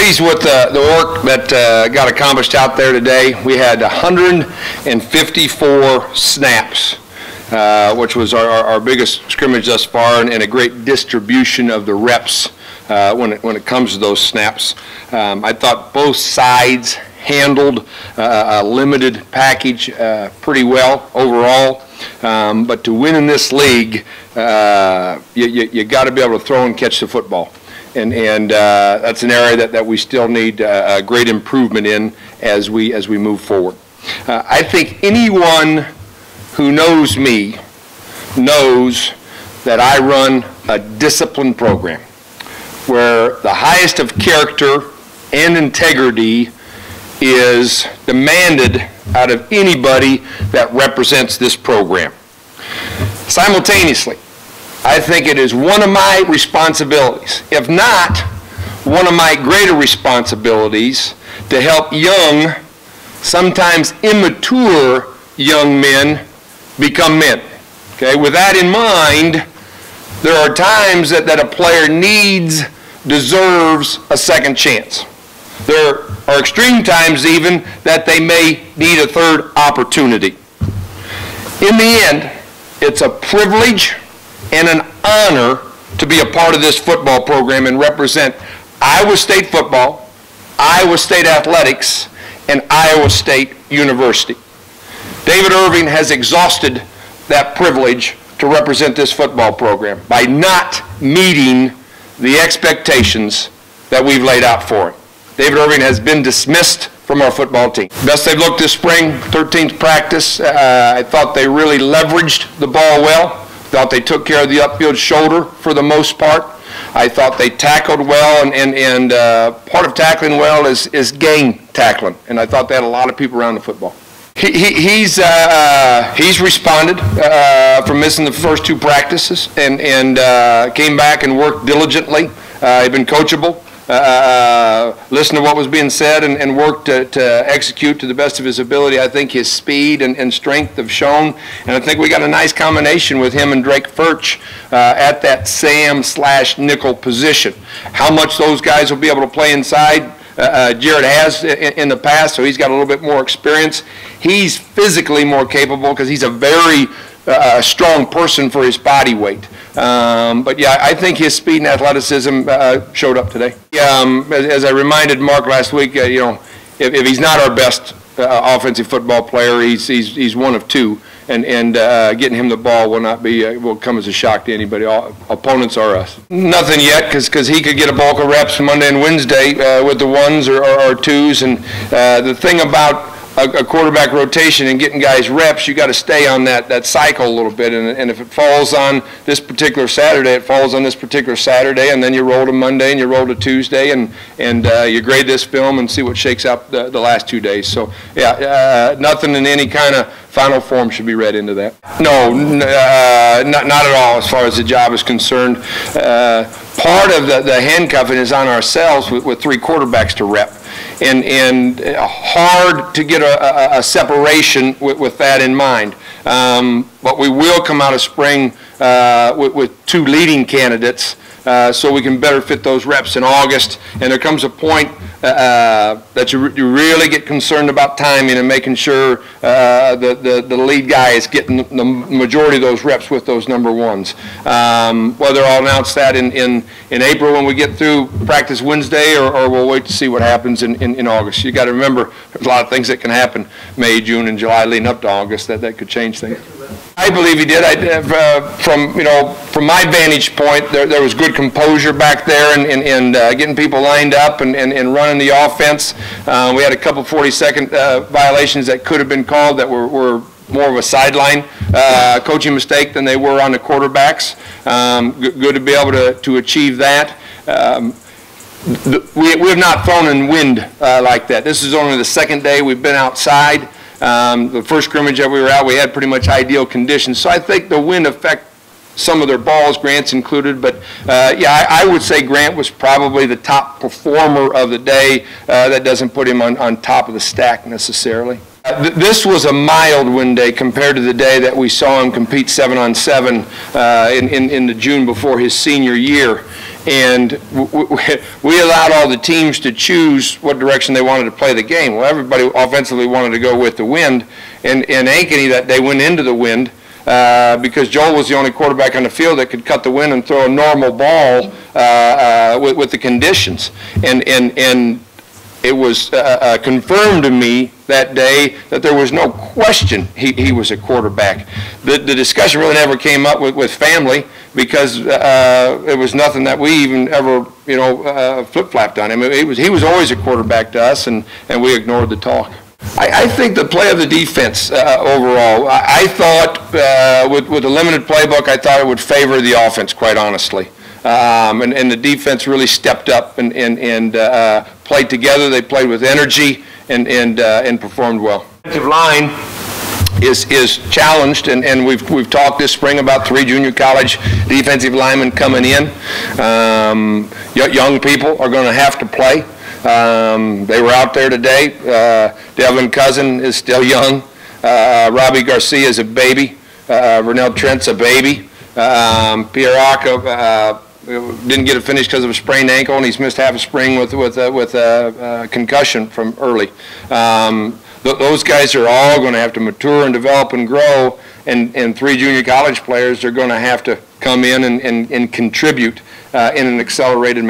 pleased with the work that got accomplished out there today. We had 154 snaps, which was our biggest scrimmage thus far, and a great distribution of the reps when it comes to those snaps. I thought both sides handled a limited package pretty well overall. But to win in this league, you got to be able to throw and catch the football. And that's an area that we still need a great improvement in as we move forward. I think anyone who knows me knows that I run a disciplined program where the highest of character and integrity is demanded out of anybody that represents this program. Simultaneously, I think it is one of my responsibilities, if not one of my greater responsibilities, to help young, sometimes immature young men become men. Okay? With that in mind, there are times that a player deserves a second chance. There are extreme times even that they may need a third opportunity. In the end, it's a privilege and an honor to be a part of this football program and represent Iowa State football, Iowa State athletics, and Iowa State University. David Irving has exhausted that privilege to represent this football program by not meeting the expectations that we've laid out for him. David Irving has been dismissed from our football team. Best they've looked this spring, 13th practice. I thought they really leveraged the ball well. Thought they took care of the upfield shoulder for the most part. I thought they tackled well, and part of tackling well is game tackling. And I thought they had a lot of people around the football. He's responded from missing the first two practices and came back and worked diligently. He's been coachable. Listened to what was being said and worked to execute to the best of his ability. I think his speed and strength have shown, and I think we got a nice combination with him and Drake Furch at that Sam/nickel position. How much those guys will be able to play inside, Jared has in the past, so he's got a little bit more experience. He's physically more capable because he's a very strong person for his body weight. But yeah, I think his speed and athleticism showed up today. As I reminded Mark last week, if he's not our best offensive football player, he's one of two, and getting him the ball will come as a shock to anybody. All opponents are us. Nothing yet, because he could get a bulk of reps Monday and Wednesday with the ones or twos, and the thing about a quarterback rotation and getting guys reps, you got to stay on that cycle a little bit, and if it falls on this particular Saturday, it falls on this particular Saturday, and then you roll to Monday and you roll to Tuesday, and you grade this film and see what shakes out the last 2 days. So yeah, nothing in any kind of final form should be read into that. No, not at all as far as the job is concerned. Part of the handcuffing is on ourselves with three quarterbacks to rep. And hard to get a separation with that in mind. But we will come out of spring with two leading candidates so we can better fit those reps in August. And there comes a point that you really get concerned about timing and making sure the lead guy is getting the majority of those reps with those number ones. Whether I'll announce that in April when we get through practice Wednesday, or we'll wait to see what happens in August. You got to remember there's a lot of things that can happen May, June, and July leading up to August that could change things. I believe he did. From my vantage point, there was good composure back there and getting people lined up and running the offense. We had a couple 40-second violations that could have been called that were more of a sideline coaching mistake than they were on the quarterbacks. Good to be able to achieve that. We have not thrown in wind like that. This is only the second day we've been outside. The first scrimmage that we were out, we had pretty much ideal conditions. So I think the wind affected some of their balls, Grant's included. But yeah, I would say Grant was probably the top performer of the day. That doesn't put him on top of the stack necessarily. This was a mild wind day compared to the day that we saw him compete 7-on-7 in the June before his senior year. And we allowed all the teams to choose what direction they wanted to play the game. Well, everybody offensively wanted to go with the wind, and Ankeny that day went into the wind because Joel was the only quarterback on the field that could cut the wind and throw a normal ball with the conditions. And it was confirmed to me that day that there was no question he was a quarterback. The discussion really never came up with family because it was nothing that we even ever, flip-flapped on him. He was always a quarterback to us, and we ignored the talk. I think the play of the defense overall, I thought with the limited playbook, I thought it would favor the offense, quite honestly. And the defense really stepped up and played together. They played with energy and performed well. Defensive line is challenged, and we've talked this spring about 3 junior college defensive linemen coming in. Young people are going to have to play. They were out there today. Devlin Cousin is still young. Robbie Garcia is a baby. Vernell Trent's a baby. Pierre Aka didn't get it finished because of a sprained ankle, and he's missed half a spring with a concussion from early. Those guys are all going to have to mature and develop and grow, and 3 junior college players are going to have to come in and contribute in an accelerated manner.